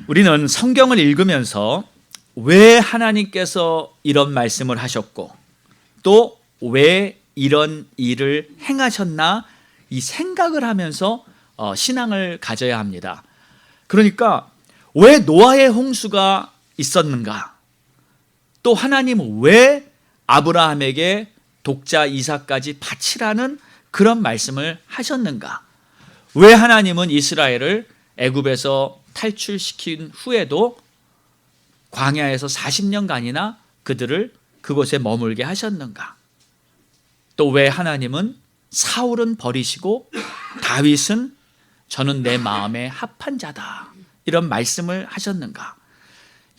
우리는 성경을 읽으면서 왜 하나님께서 이런 말씀을 하셨고 또 왜 이런 일을 행하셨나 이 생각을 하면서 신앙을 가져야 합니다. 그러니까 왜 노아의 홍수가 있었는가? 또 하나님은 왜 아브라함에게 독자 이삭까지 바치라는 그런 말씀을 하셨는가? 왜 하나님은 이스라엘을 애굽에서 탈출시킨 후에도 광야에서 40년간이나 그들을 그곳에 머물게 하셨는가? 또 왜 하나님은 사울은 버리시고 다윗은 저는 내 마음에 합한 자다 이런 말씀을 하셨는가?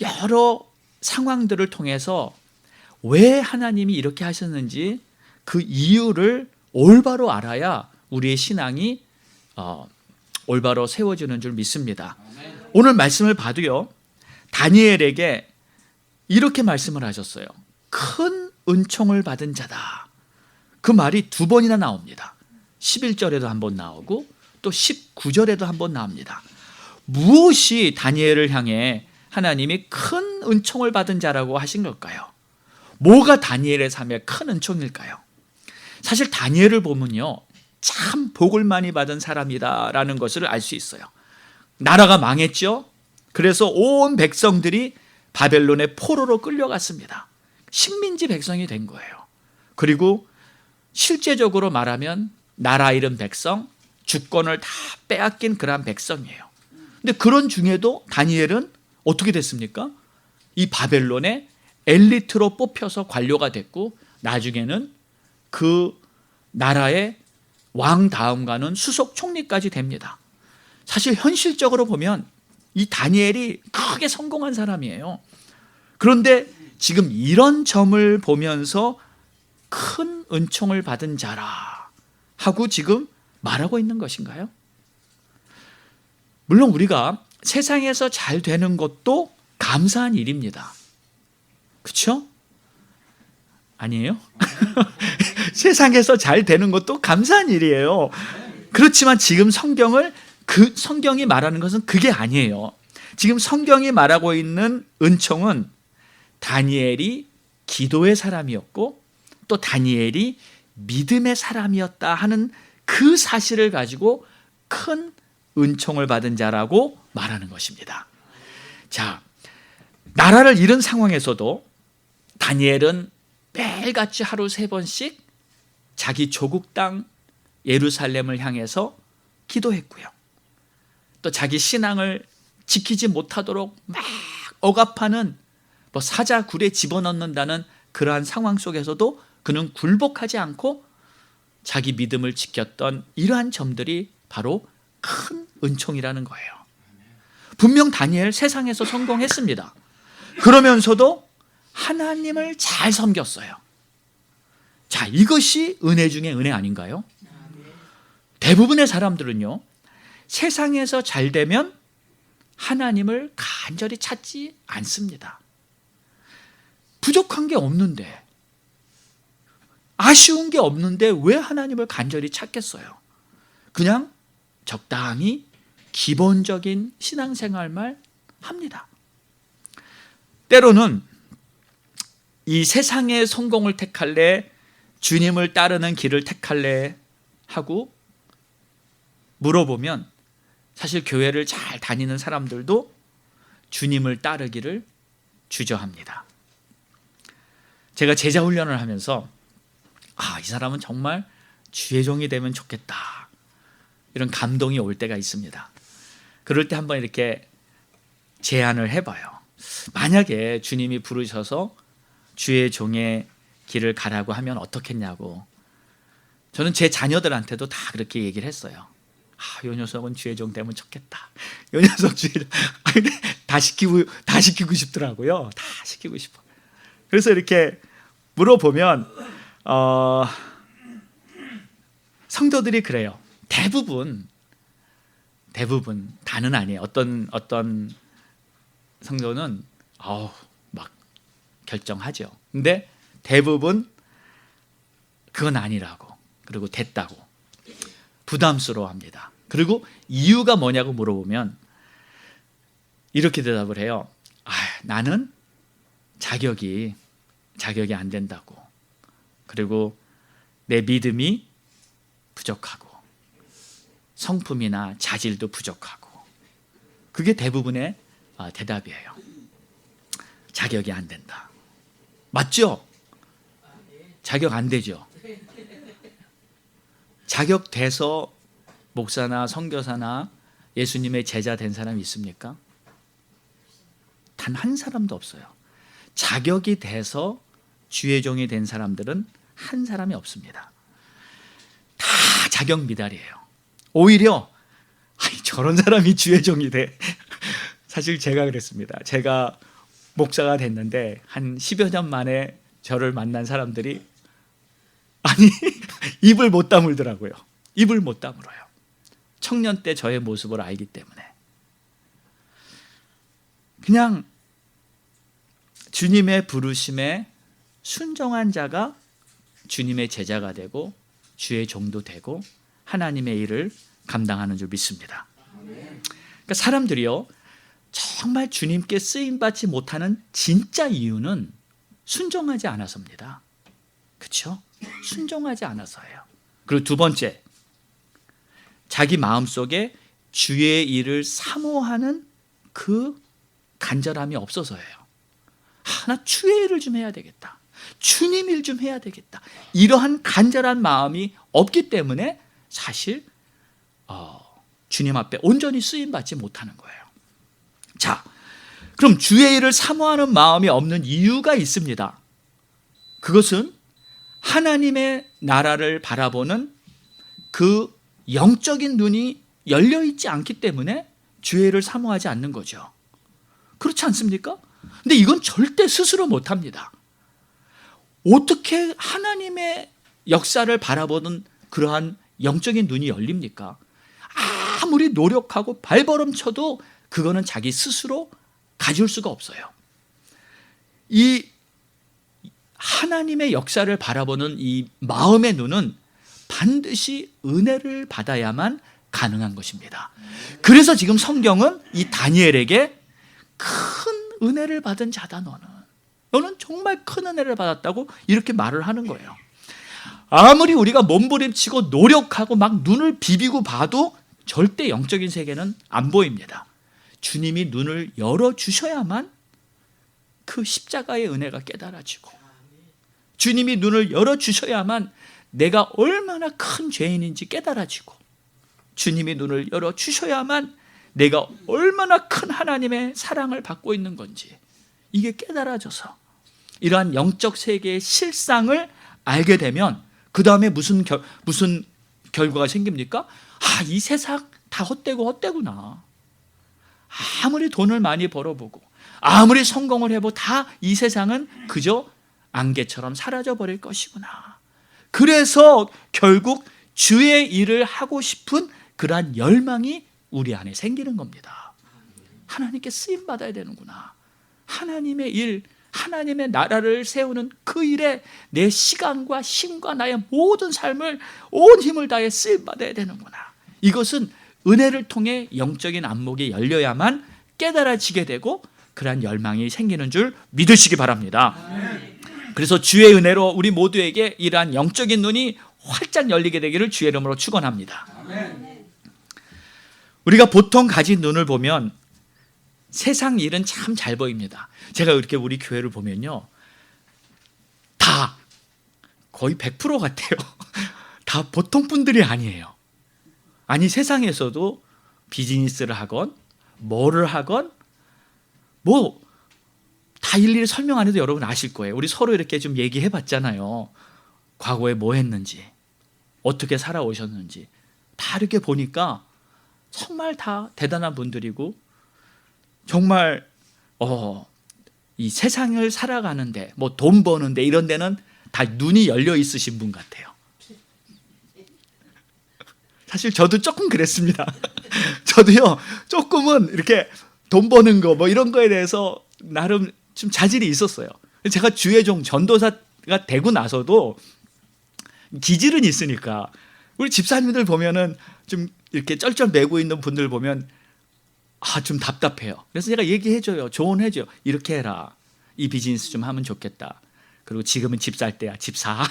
여러 상황들을 통해서 왜 하나님이 이렇게 하셨는지 그 이유를 올바로 알아야 우리의 신앙이 올바로 세워지는 줄 믿습니다. 오늘 말씀을 봐도요, 다니엘에게 이렇게 말씀을 하셨어요. 큰 은총을 받은 자다. 그 말이 두 번이나 나옵니다. 11절에도 한 번 나오고 또 19절에도 한 번 나옵니다. 무엇이 다니엘을 향해 하나님이 큰 은총을 받은 자라고 하신 걸까요? 뭐가 다니엘의 삶에 큰 은총일까요? 사실 다니엘을 보면요, 참 복을 많이 받은 사람이다라는 것을 알 수 있어요. 나라가 망했죠. 그래서 온 백성들이 바벨론의 포로로 끌려갔습니다. 식민지 백성이 된 거예요. 그리고 실제적으로 말하면 나라 잃은 백성, 주권을 다 빼앗긴 그런 백성이에요. 근데 그런 중에도 다니엘은 어떻게 됐습니까? 이 바벨론의 엘리트로 뽑혀서 관료가 됐고 나중에는 그 나라의 왕 다음가는 수석 총리까지 됩니다. 사실 현실적으로 보면 이 다니엘이 크게 성공한 사람이에요. 그런데 지금 이런 점을 보면서 큰 은총을 받은 자라 하고 지금 말하고 있는 것인가요? 물론 우리가 세상에서 잘 되는 것도 감사한 일입니다. 그렇죠? 아니에요? 세상에서 잘 되는 것도 감사한 일이에요. 그렇지만 지금 성경이 말하는 것은 그게 아니에요. 지금 성경이 말하고 있는 은총은 다니엘이 기도의 사람이었고 또 다니엘이 믿음의 사람이었다 하는 그 사실을 가지고 큰 은총을 받은 자라고 말하는 것입니다. 자, 나라를 잃은 상황에서도 다니엘은 매일같이 하루 3번씩 자기 조국 땅 예루살렘을 향해서 기도했고요. 또 자기 신앙을 지키지 못하도록 막 억압하는 사자굴에 집어넣는다는 그러한 상황 속에서도 그는 굴복하지 않고 자기 믿음을 지켰던 이러한 점들이 바로 큰 은총이라는 거예요. 분명 다니엘 세상에서 성공했습니다. 그러면서도 하나님을 잘 섬겼어요. 자, 이것이 은혜 중에 은혜 아닌가요? 대부분의 사람들은요, 세상에서 잘 되면 하나님을 간절히 찾지 않습니다. 부족한 게 없는데, 아쉬운 게 없는데 왜 하나님을 간절히 찾겠어요? 그냥 적당히 기본적인 신앙생활만 합니다. 때로는 이 세상의 성공을 택할래, 주님을 따르는 길을 택할래 하고 물어보면 사실 교회를 잘 다니는 사람들도 주님을 따르기를 주저합니다. 제가 제자 훈련을 하면서 이 사람은 정말 주의 종이 되면 좋겠다, 이런 감동이 올 때가 있습니다. 그럴 때 한번 이렇게 제안을 해봐요. 만약에 주님이 부르셔서 주의 종의 길을 가라고 하면 어떻겠냐고. 저는 제 자녀들한테도 다 그렇게 얘기를 했어요. 요 녀석은 주의 종 되면 좋겠다. 요 녀석 다 시키고 싶더라고요. 다 시키고 싶어. 그래서 이렇게 물어보면 성도들이 그래요. 대부분 다는 아니에요. 어떤 성도는 막 결정하죠. 근데 대부분 그건 아니라고, 그리고 됐다고 부담스러워합니다. 그리고 이유가 뭐냐고 물어보면 이렇게 대답을 해요. 나는 자격이 안 된다고. 그리고 내 믿음이 부족하고 성품이나 자질도 부족하고. 그게 대부분의 대답이에요. 자격이 안 된다. 맞죠? 자격 안 되죠. 자격 돼서 목사나 선교사나 예수님의 제자 된 사람이 있습니까? 단 한 사람도 없어요. 자격이 돼서 주의 종이 된 사람들은 한 사람이 없습니다. 다 자격 미달이에요. 오히려 저런 사람이 주의 종이 돼. 사실 제가 그랬습니다. 제가 목사가 됐는데 한 10여 년 만에 저를 만난 사람들이 입을 못 다물더라고요. 입을 못 다물어요. 청년 때 저의 모습을 알기 때문에. 그냥 주님의 부르심에 순종한 자가 주님의 제자가 되고 주의 종도 되고 하나님의 일을 감당하는 줄 믿습니다. 그러니까 사람들이요, 정말 주님께 쓰임받지 못하는 진짜 이유는 순종하지 않아서입니다. 그렇죠? 순종하지 않아서예요. 그리고 두 번째, 자기 마음속에 주의 일을 사모하는 그 간절함이 없어서예요. 나 주의 일을 좀 해야 되겠다. 주님 일 좀 해야 되겠다. 이러한 간절한 마음이 없기 때문에 사실 주님 앞에 온전히 쓰임받지 못하는 거예요. 자, 그럼 주의 일을 사모하는 마음이 없는 이유가 있습니다. 그것은 하나님의 나라를 바라보는 그 영적인 눈이 열려있지 않기 때문에 주의 일을 사모하지 않는 거죠. 그렇지 않습니까? 근데 이건 절대 스스로 못합니다. 어떻게 하나님의 역사를 바라보는 그러한 영적인 눈이 열립니까? 아무리 노력하고 발버름 쳐도 그거는 자기 스스로 가질 수가 없어요. 이 하나님의 역사를 바라보는 이 마음의 눈은 반드시 은혜를 받아야만 가능한 것입니다. 그래서 지금 성경은 이 다니엘에게 큰 은혜를 받은 자다 너는 정말 큰 은혜를 받았다고 이렇게 말을 하는 거예요. 아무리 우리가 몸부림치고 노력하고 막 눈을 비비고 봐도 절대 영적인 세계는 안 보입니다. 주님이 눈을 열어주셔야만 그 십자가의 은혜가 깨달아지고, 주님이 눈을 열어주셔야만 내가 얼마나 큰 죄인인지 깨달아지고, 주님이 눈을 열어주셔야만 내가 얼마나 큰 하나님의 사랑을 받고 있는 건지 이게 깨달아져서 이러한 영적 세계의 실상을 알게 되면 그 다음에 무슨 결과가 생깁니까? 이 세상 다 헛되구나. 아무리 돈을 많이 벌어보고 아무리 성공을 해보고 다 이 세상은 그저 안개처럼 사라져버릴 것이구나. 그래서 결국 주의 일을 하고 싶은 그러한 열망이 우리 안에 생기는 겁니다. 하나님께 쓰임받아야 되는구나. 하나님의 일, 하나님의 나라를 세우는 그 일에 내 시간과 힘과 나의 모든 삶을 온 힘을 다해 쓰임받아야 되는구나. 이것은 은혜를 통해 영적인 안목이 열려야만 깨달아지게 되고 그러한 열망이 생기는 줄 믿으시기 바랍니다. 그래서 주의 은혜로 우리 모두에게 이러한 영적인 눈이 활짝 열리게 되기를 주의 이름으로 축원합니다. 우리가 보통 가진 눈을 보면 세상 일은 참 잘 보입니다. 제가 이렇게 우리 교회를 보면요, 다 거의 100% 같아요. 다 보통 분들이 아니에요. 아니, 세상에서도 비즈니스를 하건 뭐를 하건 뭐 다 일일이 설명 안 해도 여러분 아실 거예요. 우리 서로 이렇게 좀 얘기해 봤잖아요. 과거에 뭐 했는지, 어떻게 살아오셨는지 다 이렇게 보니까 정말 다 대단한 분들이고, 정말 이 세상을 살아가는데 뭐 돈 버는데 이런 데는 다 눈이 열려 있으신 분 같아요. 사실 저도 조금 그랬습니다. 저도요, 조금은 이렇게 돈 버는 거 뭐 이런 거에 대해서 나름 좀 자질이 있었어요. 제가 주의 종 전도사가 되고 나서도 기질은 있으니까 우리 집사님들 보면은 좀 이렇게 쩔쩔매고 있는 분들 보면 좀 답답해요. 그래서 제가 얘기해줘요. 조언해줘요. 이렇게 해라. 이 비즈니스 좀 하면 좋겠다. 그리고 지금은 집 살 때야. 집 사.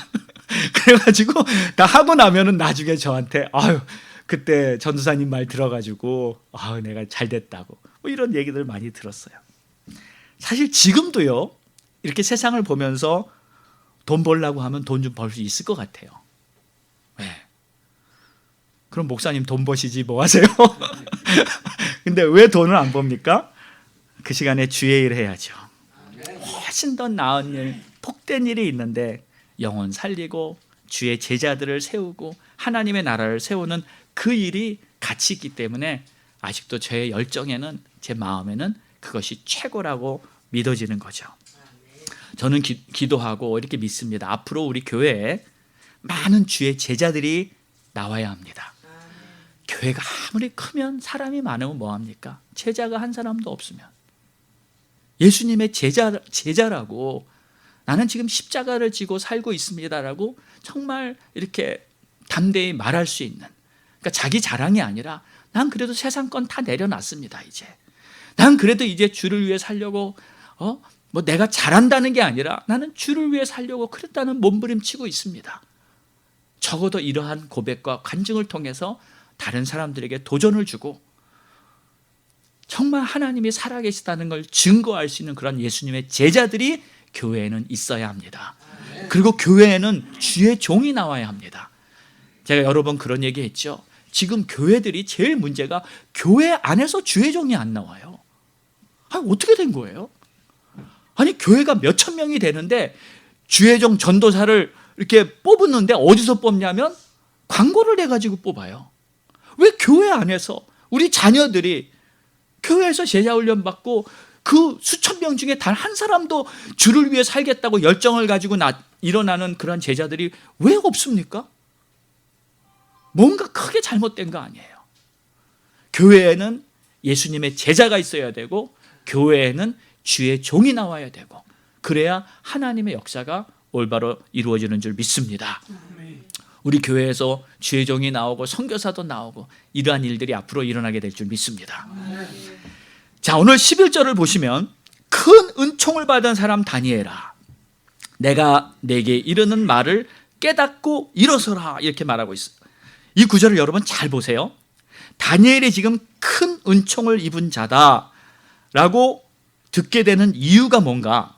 그래가지고 다 하고 나면은 나중에 저한테 그때 전도사님 말 들어가지고 내가 잘 됐다고 뭐 이런 얘기들 많이 들었어요. 사실 지금도요, 이렇게 세상을 보면서 돈 벌려고 하면 돈 좀 벌 수 있을 것 같아요. 네. 그럼 목사님 돈 버시지 뭐 하세요? 근데 왜 돈을 안 법니까? 그 시간에 주의 일을 해야죠. 훨씬 더 나은 일, 복된 일이 있는데 영혼 살리고 주의 제자들을 세우고 하나님의 나라를 세우는 그 일이 가치 있기 때문에 아직도 제 열정에는, 제 마음에는 그것이 최고라고 믿어지는 거죠. 저는 기도하고 이렇게 믿습니다. 앞으로 우리 교회에 많은 주의 제자들이 나와야 합니다. 교회가 아무리 크면 사람이 많으면 뭐합니까? 제자가 한 사람도 없으면. 예수님의 제자라고, 나는 지금 십자가를 지고 살고 있습니다라고 정말 이렇게 담대히 말할 수 있는, 그러니까 자기 자랑이 아니라 난 그래도 세상 건 다 내려놨습니다. 이제 난 그래도 이제 주를 위해 살려고 뭐 내가 잘한다는 게 아니라 나는 주를 위해 살려고 그랬다는 몸부림치고 있습니다. 적어도 이러한 고백과 간증을 통해서 다른 사람들에게 도전을 주고 정말 하나님이 살아계시다는 걸 증거할 수 있는 그런 예수님의 제자들이 교회에는 있어야 합니다. 그리고 교회에는 주의 종이 나와야 합니다. 제가 여러 번 그런 얘기 했죠. 지금 교회들이 제일 문제가 교회 안에서 주의 종이 안 나와요. 어떻게 된 거예요? 아니, 교회가 몇천 명이 되는데 주의 종 전도사를 이렇게 뽑았는데 어디서 뽑냐면 광고를 내가지고 뽑아요. 왜 교회 안에서 우리 자녀들이 교회에서 제자훈련 받고 그 수천 명 중에 단 한 사람도 주를 위해 살겠다고 열정을 가지고 일어나는 그런 제자들이 왜 없습니까? 뭔가 크게 잘못된 거 아니에요. 교회에는 예수님의 제자가 있어야 되고 교회에는 주의 종이 나와야 되고 그래야 하나님의 역사가 올바로 이루어지는 줄 믿습니다. 우리 교회에서 주의 종이 나오고 선교사도 나오고 이러한 일들이 앞으로 일어나게 될 줄 믿습니다. 자, 오늘 11절을 보시면 큰 은총을 받은 사람 다니엘아, 내가 내게 이르는 말을 깨닫고 일어서라, 이렇게 말하고 있어요. 이 구절을 여러분 잘 보세요. 다니엘이 지금 큰 은총을 입은 자다라고 듣게 되는 이유가 뭔가?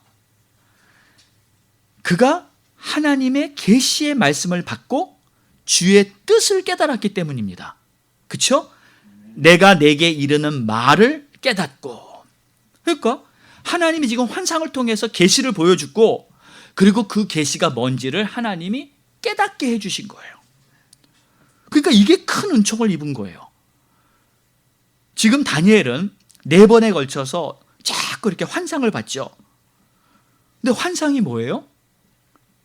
그가 하나님의 계시의 말씀을 받고 주의 뜻을 깨달았기 때문입니다. 그렇죠? 내가 내게 이르는 말을 깨닫고, 그러니까 하나님이 지금 환상을 통해서 계시를 보여주고 그리고 그 계시가 뭔지를 하나님이 깨닫게 해주신 거예요. 그러니까 이게 큰 은총을 입은 거예요. 지금 다니엘은 4번에 걸쳐서 자꾸 이렇게 환상을 봤죠. 근데 환상이 뭐예요?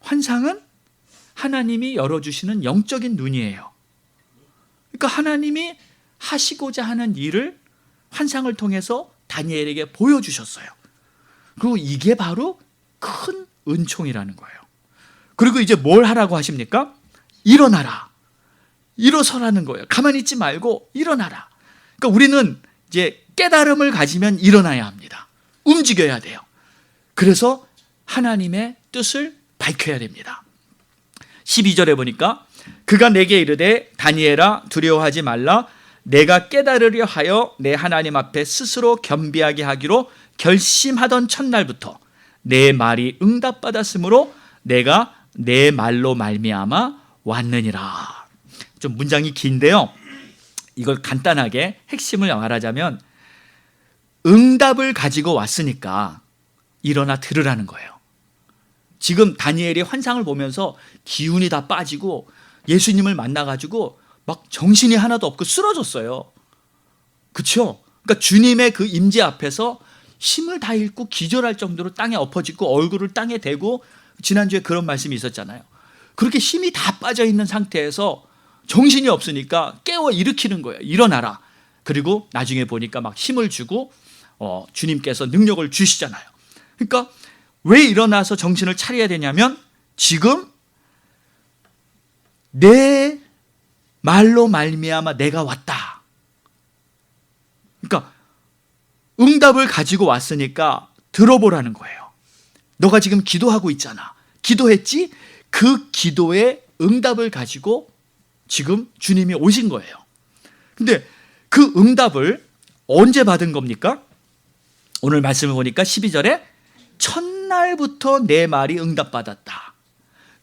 환상은 하나님이 열어주시는 영적인 눈이에요. 그러니까 하나님이 하시고자 하는 일을 환상을 통해서 다니엘에게 보여주셨어요. 그리고 이게 바로 큰 은총이라는 거예요. 그리고 이제 뭘 하라고 하십니까? 일어나라. 일어서라는 거예요. 가만히 있지 말고 일어나라. 그러니까 우리는 이제 깨달음을 가지면 일어나야 합니다. 움직여야 돼요. 그래서 하나님의 뜻을 밝혀야 됩니다. 12절에 보니까 그가 내게 이르되 다니엘아 두려워하지 말라. 내가 깨달으려 하여 내 하나님 앞에 스스로 겸비하게 하기로 결심하던 첫날부터 내 말이 응답받았으므로 내가 내 말로 말미암아 왔느니라. 좀 문장이 긴데요, 이걸 간단하게 핵심을 말하자면 응답을 가지고 왔으니까 일어나 들으라는 거예요. 지금 다니엘이 환상을 보면서 기운이 다 빠지고 예수님을 만나가지고 막 정신이 하나도 없고 쓰러졌어요. 그렇죠? 그러니까 주님의 그 임재 앞에서 힘을 다 잃고 기절할 정도로 땅에 엎어지고 얼굴을 땅에 대고, 지난주에 그런 말씀이 있었잖아요. 그렇게 힘이 다 빠져 있는 상태에서 정신이 없으니까 깨워 일으키는 거예요. 일어나라. 그리고 나중에 보니까 막 힘을 주고 주님께서 능력을 주시잖아요. 그러니까 왜 일어나서 정신을 차려야 되냐면 지금 내 말로 말미암아 내가 왔다. 그러니까 응답을 가지고 왔으니까 들어보라는 거예요. 너가 지금 기도하고 있잖아. 기도했지? 그 기도의 응답을 가지고 지금 주님이 오신 거예요. 근데 그 응답을 언제 받은 겁니까? 오늘 말씀을 보니까 12절에 첫날부터 내 말이 응답받았다.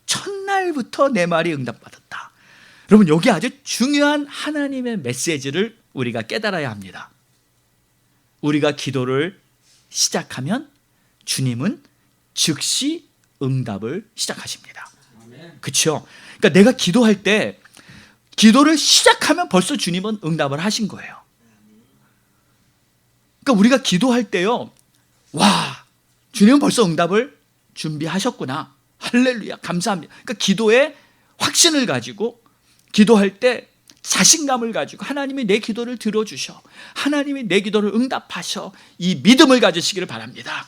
첫날부터 내 말이 응답받았다. 여러분, 여기 아주 중요한 하나님의 메시지를 우리가 깨달아야 합니다. 우리가 기도를 시작하면 주님은 즉시 응답을 시작하십니다. 그렇죠? 그러니까 내가 기도할 때 기도를 시작하면 벌써 주님은 응답을 하신 거예요. 그러니까 우리가 기도할 때요, 와, 주님은 벌써 응답을 준비하셨구나. 할렐루야, 감사합니다. 그러니까 기도에 확신을 가지고 기도할 때 자신감을 가지고 하나님이 내 기도를 들어주셔, 하나님이 내 기도를 응답하셔, 이 믿음을 가지시기를 바랍니다.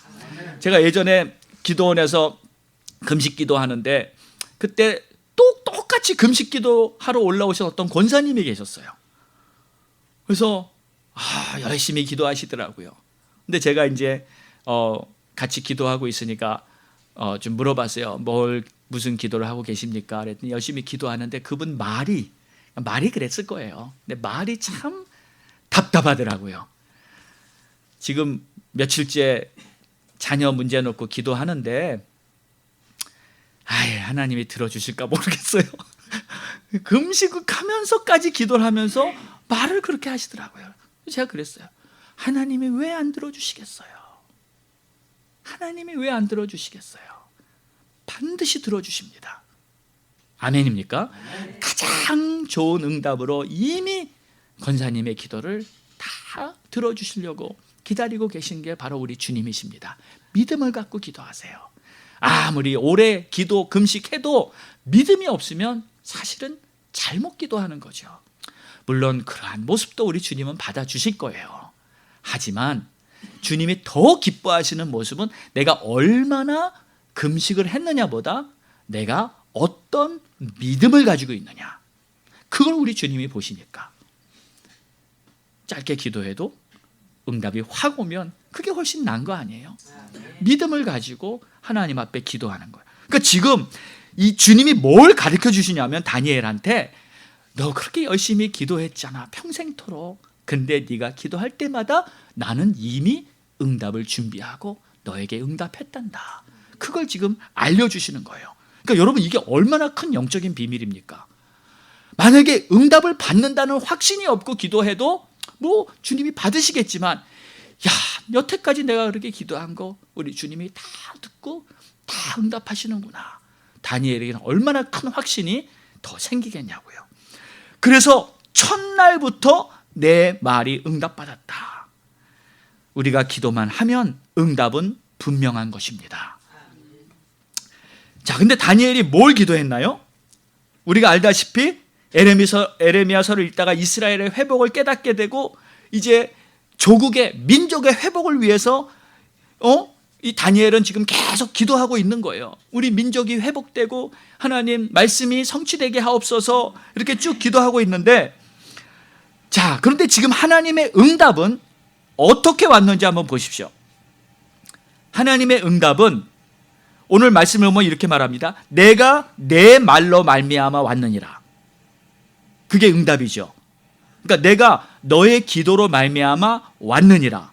제가 예전에 기도원에서 금식 기도하는데 그때 똑같이 금식 기도하러 올라오신 어떤 권사님이 계셨어요. 그래서 열심히 기도하시더라고요. 근데 제가 이제 같이 기도하고 있으니까 좀 물어봤어요. 무슨 기도를 하고 계십니까? 그랬더니 열심히 기도하는데 그분 말이 그랬을 거예요. 근데 말이 참 답답하더라고요. 지금 며칠째 자녀 문제 놓고 기도하는데 하나님이 들어주실까 모르겠어요. 금식을 하면서까지 기도를 하면서 말을 그렇게 하시더라고요. 제가 그랬어요. 하나님이 왜 안 들어주시겠어요? 하나님이 왜 안 들어주시겠어요? 반드시 들어주십니다. 아멘입니까? 가장 좋은 응답으로 이미 권사님의 기도를 다 들어주시려고 기다리고 계신 게 바로 우리 주님이십니다. 믿음을 갖고 기도하세요. 아무리 오래 기도 금식해도 믿음이 없으면 사실은 잘못 기도하는 거죠. 물론 그러한 모습도 우리 주님은 받아주실 거예요. 하지만 주님이 더 기뻐하시는 모습은 내가 얼마나 금식을 했느냐보다 내가 어떤 믿음을 가지고 있느냐, 그걸 우리 주님이 보시니까 짧게 기도해도 응답이 확 오면 그게 훨씬 나은 거 아니에요? 믿음을 가지고 하나님 앞에 기도하는 거예요. 그러니까 지금 이 주님이 뭘 가르쳐 주시냐면 다니엘한테 너 그렇게 열심히 기도했잖아, 평생토록. 근데 네가 기도할 때마다 나는 이미 응답을 준비하고 너에게 응답했단다. 그걸 지금 알려주시는 거예요. 그러니까 여러분, 이게 얼마나 큰 영적인 비밀입니까? 만약에 응답을 받는다는 확신이 없고 기도해도 주님이 받으시겠지만, 여태까지 내가 그렇게 기도한 거 우리 주님이 다 듣고 다 응답하시는구나. 다니엘에게는 얼마나 큰 확신이 더 생기겠냐고요. 그래서 첫날부터 내 말이 응답받았다. 우리가 기도만 하면 응답은 분명한 것입니다. 자, 근데 다니엘이 뭘 기도했나요? 우리가 알다시피 에레미야서를 읽다가 이스라엘의 회복을 깨닫게 되고 이제 조국의 민족의 회복을 위해서 이 다니엘은 지금 계속 기도하고 있는 거예요. 우리 민족이 회복되고 하나님 말씀이 성취되게 하옵소서, 이렇게 쭉 기도하고 있는데, 자, 그런데 지금 하나님의 응답은 어떻게 왔는지 한번 보십시오. 하나님의 응답은 오늘 말씀을 보면 이렇게 말합니다. 내가 내 말로 말미암아 왔느니라. 그게 응답이죠. 그러니까 내가 너의 기도로 말미암아 왔느니라.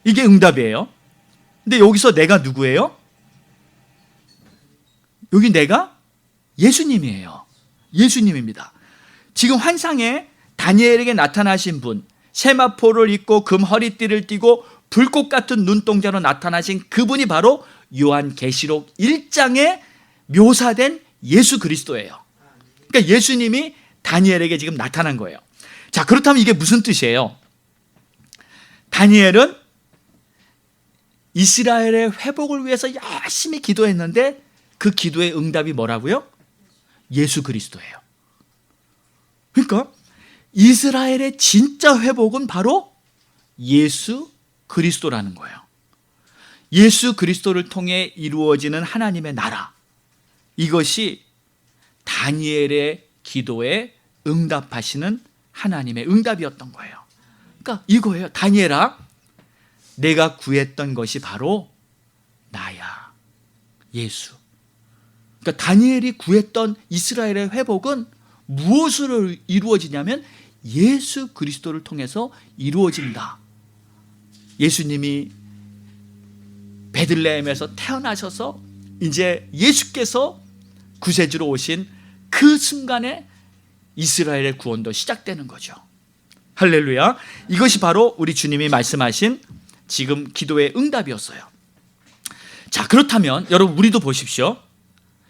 이게 응답이에요. 근데 여기서 내가 누구예요? 여기 내가 예수님이에요. 예수님입니다. 지금 환상에 다니엘에게 나타나신 분, 세마포를 입고 금 허리띠를 띠고 불꽃 같은 눈동자로 나타나신 그분이 바로 요한계시록 1장에 묘사된 예수 그리스도예요. 그러니까 예수님이 다니엘에게 지금 나타난 거예요. 자, 그렇다면 이게 무슨 뜻이에요? 다니엘은 이스라엘의 회복을 위해서 열심히 기도했는데 그 기도의 응답이 뭐라고요? 예수 그리스도예요. 그러니까 이스라엘의 진짜 회복은 바로 예수 그리스도라는 거예요. 예수 그리스도를 통해 이루어지는 하나님의 나라, 이것이 다니엘의 기도에 응답하시는 하나님의 응답이었던 거예요. 그러니까 이거예요. 다니엘아, 내가 구했던 것이 바로 나야, 예수. 그러니까 다니엘이 구했던 이스라엘의 회복은 무엇으로 이루어지냐면 예수 그리스도를 통해서 이루어진다. 예수님이 베들레헴에서 태어나셔서 이제 예수께서 구세주로 오신 그 순간에 이스라엘의 구원도 시작되는 거죠. 할렐루야. 이것이 바로 우리 주님이 말씀하신 지금 기도의 응답이었어요. 자, 그렇다면 여러분, 우리도 보십시오.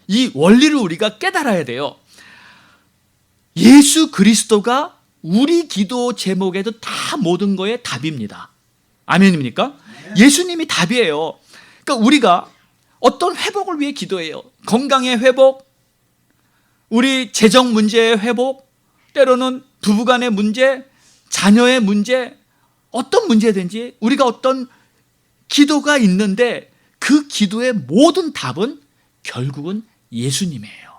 이 원리를 우리가 깨달아야 돼요. 예수 그리스도가 우리 기도 제목에도 다 모든 거에 답입니다. 아멘입니까? 예수님이 답이에요. 그러니까 우리가 어떤 회복을 위해 기도해요. 건강의 회복, 우리 재정 문제의 회복, 때로는 부부간의 문제, 자녀의 문제, 어떤 문제든지 우리가 어떤 기도가 있는데 그 기도의 모든 답은 결국은 예수님이에요.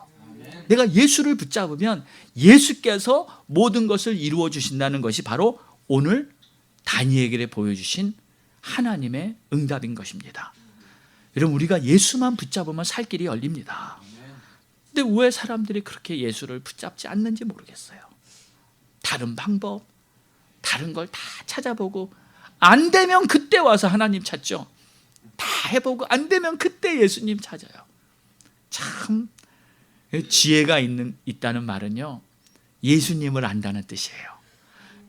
내가 예수를 붙잡으면 예수께서 모든 것을 이루어 주신다는 것이 바로 오늘 다니엘에게 보여주신 하나님의 응답인 것입니다. 여러분, 우리가 예수만 붙잡으면 살 길이 열립니다. 근데 왜 사람들이 그렇게 예수를 붙잡지 않는지 모르겠어요. 다른 방법, 다른 걸 다 찾아보고 안 되면 그때 와서 하나님 찾죠. 다 해보고 안 되면 그때 예수님 찾아요. 참 지혜가 있다는 말은요, 예수님을 안다는 뜻이에요.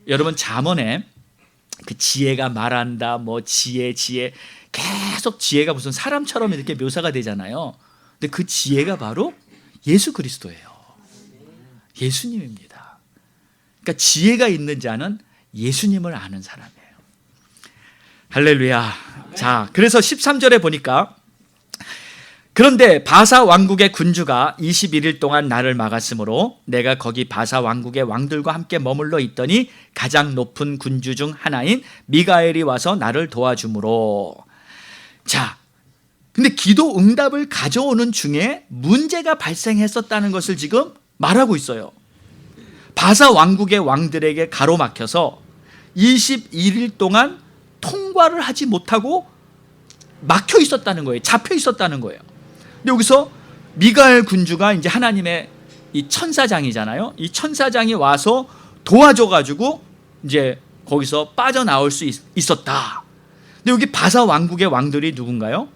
여러분, 잠언에 그 지혜가 말한다, 뭐 지혜 계속 지혜가 무슨 사람처럼 이렇게 묘사가 되잖아요. 근데 그 지혜가 바로 예수 그리스도예요. 예수님입니다. 그러니까 지혜가 있는 자는 예수님을 아는 사람이에요. 할렐루야. 자, 그래서 13절에 보니까 그런데 바사 왕국의 군주가 21일 동안 나를 막았으므로 내가 거기 바사 왕국의 왕들과 함께 머물러 있더니 가장 높은 군주 중 하나인 미가엘이 와서 나를 도와주므로. 자, 근데 기도 응답을 가져오는 중에 문제가 발생했었다는 것을 지금 말하고 있어요. 바사 왕국의 왕들에게 가로막혀서 21일 동안 통과를 하지 못하고 막혀 있었다는 거예요. 잡혀 있었다는 거예요. 근데 여기서 미가엘 군주가 이제 하나님의 이 천사장이잖아요. 이 천사장이 와서 도와줘가지고 이제 거기서 빠져나올 수 있었다. 근데 여기 바사 왕국의 왕들이 누군가요?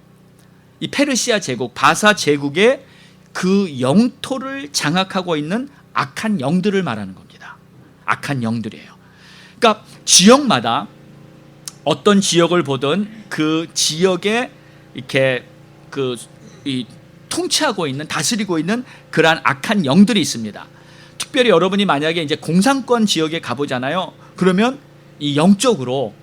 이 페르시아 제국, 바사 제국의 그 영토를 장악하고 있는 악한 영들을 말하는 겁니다. 악한 영들이에요. 그러니까 지역마다 어떤 지역을 보든 그 지역에 이렇게 이 통치하고 있는, 다스리고 있는 그러한 악한 영들이 있습니다. 특별히 여러분이 만약에 이제 공산권 지역에 가보잖아요. 그러면 이 영적으로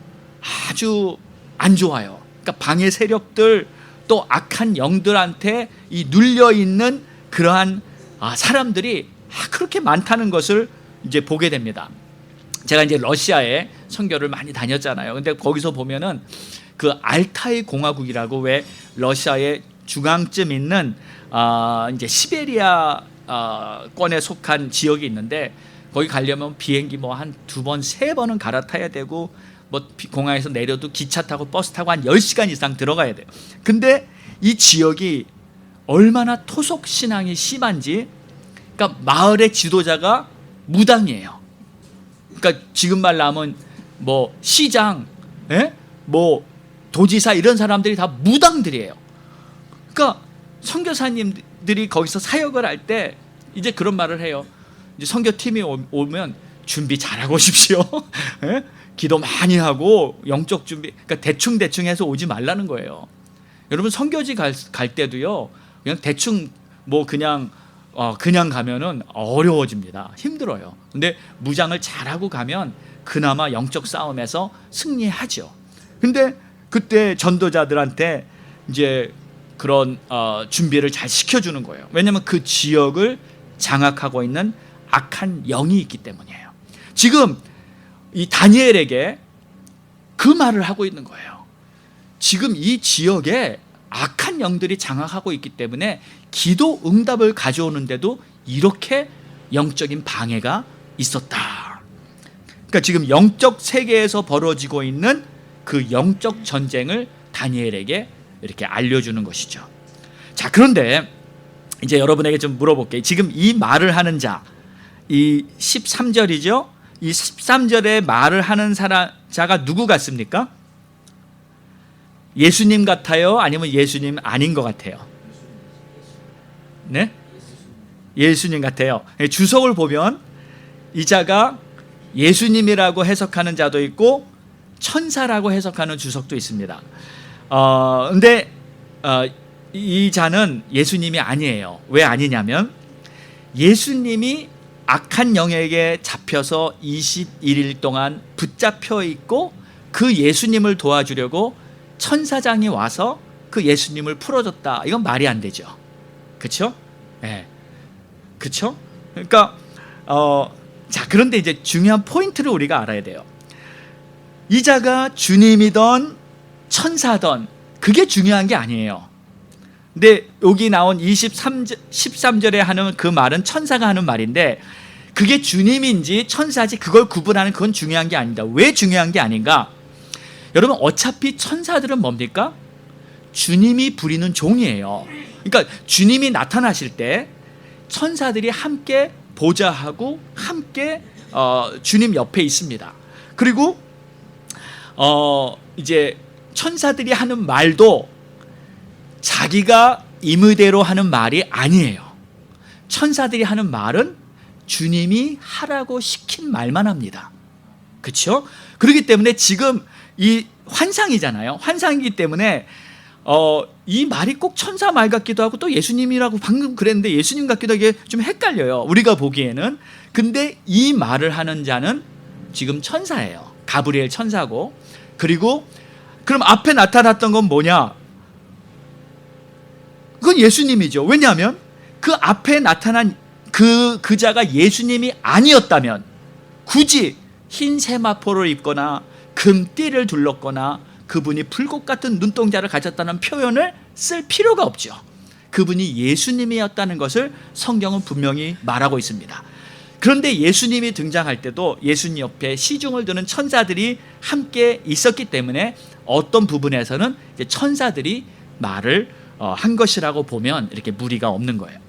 아주 안 좋아요. 그러니까 방해 세력들, 또 악한 영들한테 이 눌려 있는 그러한 사람들이 그렇게 많다는 것을 이제 보게 됩니다. 제가 이제 러시아에 선교를 많이 다녔잖아요. 근데 거기서 보면은 그 알타이 공화국이라고, 왜 러시아의 중앙쯤 있는 이제 시베리아 권에 속한 지역이 있는데, 거기 가려면 비행기 뭐 한 2번, 3번은 갈아타야 되고, 뭐 공항에서 내려도 기차 타고 버스 타고 한 10시간 이상 들어가야 돼요. 근데 이 지역이 얼마나 토속 신앙이 심한지, 그러니까 마을의 지도자가 무당이에요. 그러니까 지금 말로 하면 뭐 시장, 뭐 도지사, 이런 사람들이 다 무당들이에요. 그러니까 선교사님들이 거기서 사역을 할 때 이제 그런 말을 해요. 이제 선교팀이 오면 준비 잘하고 오십시오. 기도 많이 하고 영적 준비, 그러니까 대충 해서 오지 말라는 거예요. 여러분, 선교지 갈 때도요, 그냥 대충 뭐 그냥 가면은 어려워집니다. 힘들어요. 근데 무장을 잘하고 가면 그나마 영적 싸움에서 승리하죠. 근데 그때 전도자들한테 이제 그런 준비를 잘 시켜주는 거예요. 왜냐하면 그 지역을 장악하고 있는 악한 영이 있기 때문이에요. 지금 이 다니엘에게 그 말을 하고 있는 거예요. 지금 이 지역에 악한 영들이 장악하고 있기 때문에 기도 응답을 가져오는데도 이렇게 영적인 방해가 있었다. 그러니까 지금 영적 세계에서 벌어지고 있는 그 영적 전쟁을 다니엘에게 이렇게 알려주는 것이죠. 자, 그런데 이제 여러분에게 좀 물어볼게요. 지금 이 말을 하는 자, 이 13절이죠. 이 13절에 말을 하는 자가 누구 같습니까? 예수님 같아요? 아니면 예수님 아닌 것 같아요? 네? 예수님 같아요. 주석을 보면 이 자가 예수님이라고 해석하는 자도 있고 천사라고 해석하는 주석도 있습니다. 근데 이 자는 예수님이 아니에요. 왜 아니냐면 예수님이 악한 영에게 잡혀서 21일 동안 붙잡혀 있고 그 예수님을 도와주려고 천사장이 와서 그 예수님을 풀어줬다. 이건 말이 안 되죠. 그렇죠? 네. 그렇죠? 그러니까 자, 그런데 이제 중요한 포인트를 우리가 알아야 돼요. 이 자가 주님이던 천사던 그게 중요한 게 아니에요. 근데 여기 나온 13절에 하는 그 말은 천사가 하는 말인데 그게 주님인지 천사지 그걸 구분하는 그건 중요한 게 아니다. 왜 중요한 게 아닌가? 여러분, 어차피 천사들은 뭡니까? 주님이 부리는 종이에요. 그러니까 주님이 나타나실 때 천사들이 함께 보좌하고 함께 주님 옆에 있습니다. 그리고 이제 천사들이 하는 말도 자기가 임의대로 하는 말이 아니에요. 천사들이 하는 말은 주님이 하라고 시킨 말만 합니다. 그렇죠? 그렇기 때문에 지금 이 환상이잖아요. 환상이기 때문에 이 말이 꼭 천사 말 같기도 하고 또 예수님이라고 방금 그랬는데 예수님 같기도 하게 좀 헷갈려요. 우리가 보기에는. 근데 이 말을 하는 자는 지금 천사예요. 가브리엘 천사고. 그리고 그럼 앞에 나타났던 건 뭐냐? 그건 예수님이죠. 왜냐하면 그 앞에 나타난 그 자가 예수님이 아니었다면 굳이 흰 세마포를 입거나 금띠를 둘렀거나 그분이 불꽃 같은 눈동자를 가졌다는 표현을 쓸 필요가 없죠. 그분이 예수님이었다는 것을 성경은 분명히 말하고 있습니다. 그런데 예수님이 등장할 때도 예수님 옆에 시중을 드는 천사들이 함께 있었기 때문에 어떤 부분에서는 이제 천사들이 말을 한 것이라고 보면 이렇게 무리가 없는 거예요.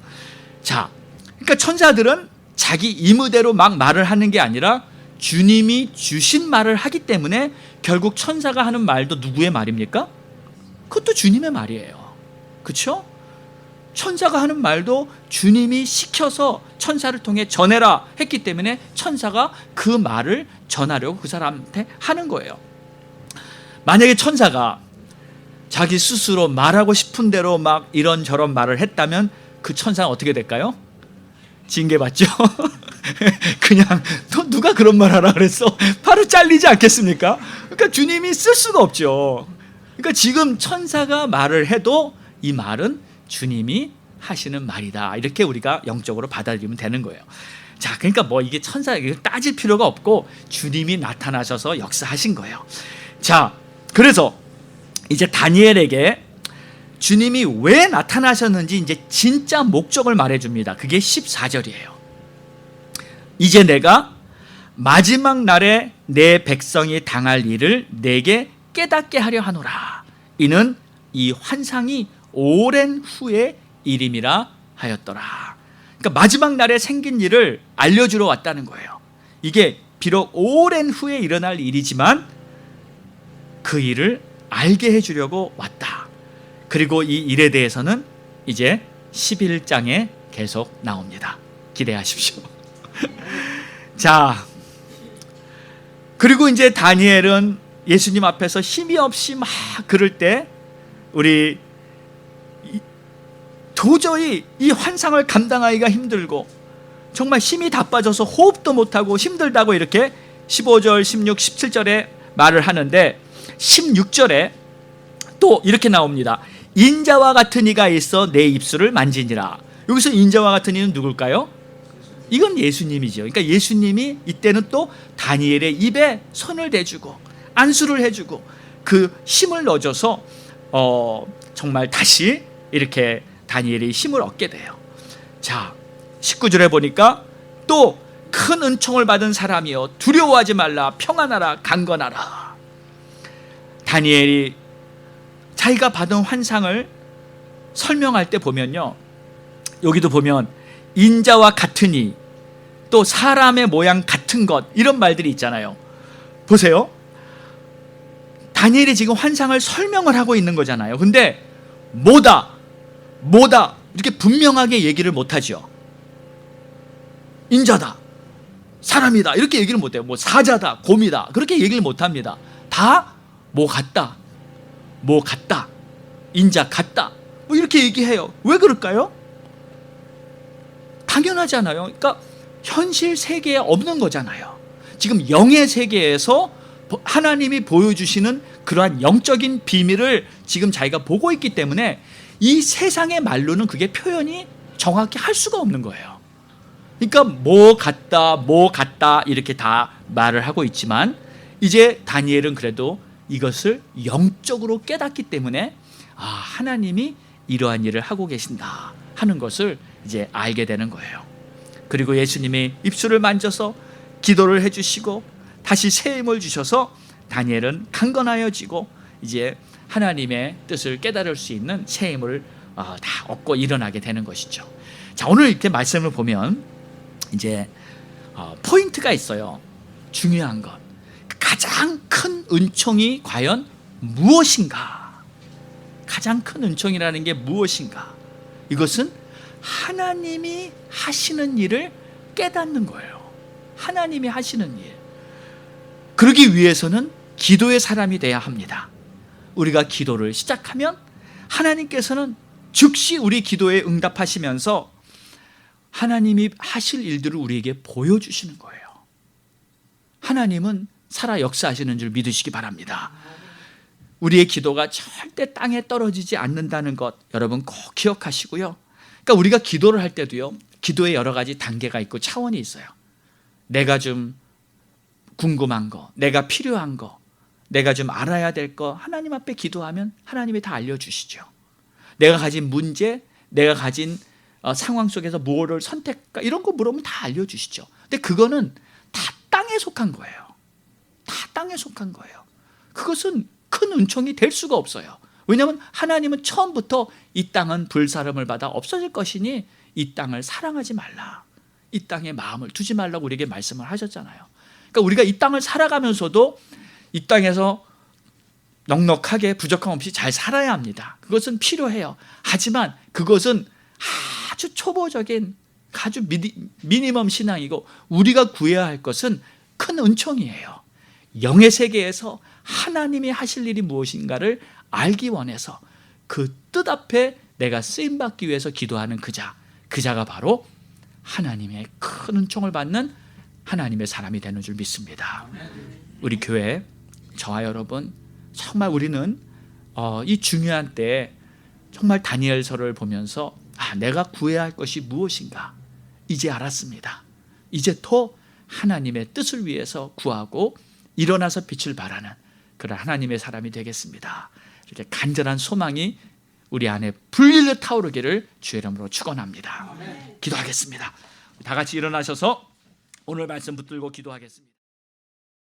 자, 그러니까 천사들은 자기 임의대로 막 말을 하는 게 아니라 주님이 주신 말을 하기 때문에 결국 천사가 하는 말도 누구의 말입니까? 그것도 주님의 말이에요. 그렇죠? 천사가 하는 말도 주님이 시켜서 천사를 통해 전해라 했기 때문에 천사가 그 말을 전하려고 그 사람한테 하는 거예요. 만약에 천사가 자기 스스로 말하고 싶은 대로 막 이런저런 말을 했다면 그 천사는 어떻게 될까요? 징계받죠. 그냥 너 누가 그런 말 하라 그랬어? 바로 잘리지 않겠습니까? 그러니까 주님이 쓸 수가 없죠. 그러니까 지금 천사가 말을 해도 이 말은 주님이 하시는 말이다. 이렇게 우리가 영적으로 받아들이면 되는 거예요. 자, 그러니까 뭐 이게 천사 따질 필요가 없고 주님이 나타나셔서 역사하신 거예요. 자, 그래서 이제 다니엘에게 주님이 왜 나타나셨는지 이제 진짜 목적을 말해줍니다. 그게 14절이에요. 이제 내가 마지막 날에 내 백성이 당할 일을 내게 깨닫게 하려 하노라. 이는 이 환상이 오랜 후의 일임이라 하였더라. 그러니까 마지막 날에 생긴 일을 알려주러 왔다는 거예요. 이게 비록 오랜 후에 일어날 일이지만 그 일을 알게 해주려고 왔다. 그리고 이 일에 대해서는 이제 11장에 계속 나옵니다. 기대하십시오. 자, 그리고 이제 다니엘은 예수님 앞에서 힘이 없이 막 그럴 때 우리 도저히 이 환상을 감당하기가 힘들고 정말 힘이 다 빠져서 호흡도 못하고 힘들다고 이렇게 15절, 16, 17절에 말을 하는데 16절에 또 이렇게 나옵니다. 인자와 같은 이가 있어 내 입술을 만지니라. 여기서 인자와 같은 이는 누굴까요? 이건 예수님이죠. 그러니까 예수님이 이때는 또 다니엘의 입에 손을 대주고 안수를 해주고 그 힘을 넣어줘서 정말 다시 이렇게 다니엘이 힘을 얻게 돼요. 자, 19절에 보니까 또 큰 은총을 받은 사람이여 두려워하지 말라 평안하라 강건하라. 다니엘이 자기가 받은 환상을 설명할 때 보면요, 여기도 보면 인자와 같으니 또 사람의 모양 같은 것, 이런 말들이 있잖아요. 보세요. 다니엘이 지금 환상을 설명을 하고 있는 거잖아요. 근데 뭐다 이렇게 분명하게 얘기를 못하죠. 인자다, 사람이다 이렇게 얘기를 못해요. 뭐 사자다, 곰이다 그렇게 얘기를 못합니다. 다 뭐 같다, 인자 같다 뭐 이렇게 얘기해요. 왜 그럴까요? 당연하잖아요. 그러니까 현실 세계에 없는 거잖아요. 지금 영의 세계에서 하나님이 보여주시는 그러한 영적인 비밀을 지금 자기가 보고 있기 때문에 이 세상의 말로는 그게 표현이 정확히 할 수가 없는 거예요. 그러니까 뭐 같다 이렇게 다 말을 하고 있지만, 이제 다니엘은 그래도 이것을 영적으로 깨닫기 때문에 하나님이 이러한 일을 하고 계신다 하는 것을 이제 알게 되는 거예요. 그리고 예수님이 입술을 만져서 기도를 해주시고 다시 새 힘을 주셔서 다니엘은 강건하여지고 이제 하나님의 뜻을 깨달을 수 있는 새 힘을 다 얻고 일어나게 되는 것이죠. 자, 오늘 이렇게 말씀을 보면 이제 포인트가 있어요. 중요한 것, 가장 큰 은총이 과연 무엇인가? 가장 큰 은총이라는 게 무엇인가? 이것은 하나님이 하시는 일을 깨닫는 거예요. 하나님이 하시는 일. 그러기 위해서는 기도의 사람이 돼야 합니다. 우리가 기도를 시작하면 하나님께서는 즉시 우리 기도에 응답하시면서 하나님이 하실 일들을 우리에게 보여주시는 거예요. 하나님은 살아 역사하시는 줄 믿으시기 바랍니다. 우리의 기도가 절대 땅에 떨어지지 않는다는 것 여러분 꼭 기억하시고요. 그러니까 우리가 기도를 할 때도요, 기도에 여러 가지 단계가 있고 차원이 있어요. 내가 좀 궁금한 거, 내가 필요한 거, 내가 좀 알아야 될 거 하나님 앞에 기도하면 하나님이 다 알려주시죠. 내가 가진 문제, 내가 가진 상황 속에서 무엇을 선택할까 이런 거 물으면 다 알려주시죠. 근데 그거는 다 땅에 속한 거예요. 다 땅에 속한 거예요. 그것은 큰 은총이 될 수가 없어요. 왜냐하면 하나님은 처음부터 이 땅은 불사름을 받아 없어질 것이니 이 땅을 사랑하지 말라, 이 땅에 마음을 두지 말라고 우리에게 말씀을 하셨잖아요. 그러니까 우리가 이 땅을 살아가면서도 이 땅에서 넉넉하게 부족함 없이 잘 살아야 합니다. 그것은 필요해요. 하지만 그것은 아주 초보적인 아주 미니멈 신앙이고, 우리가 구해야 할 것은 큰 은총이에요. 영의 세계에서 하나님이 하실 일이 무엇인가를 알기 원해서 그 뜻 앞에 내가 쓰임받기 위해서 기도하는 그자가 바로 하나님의 큰 은총을 받는 하나님의 사람이 되는 줄 믿습니다. 우리 교회, 저와 여러분, 정말 우리는 이 중요한 때에 정말 다니엘서를 보면서 내가 구해야 할 것이 무엇인가 이제 알았습니다. 이제 더 하나님의 뜻을 위해서 구하고 일어나서 빛을 발하는 그런 하나님의 사람이 되겠습니다. 이렇게 간절한 소망이 우리 안에 불길로 타오르기를 주의 이름으로 축원합니다. 기도하겠습니다. 다 같이 일어나셔서 오늘 말씀 붙들고 기도하겠습니다.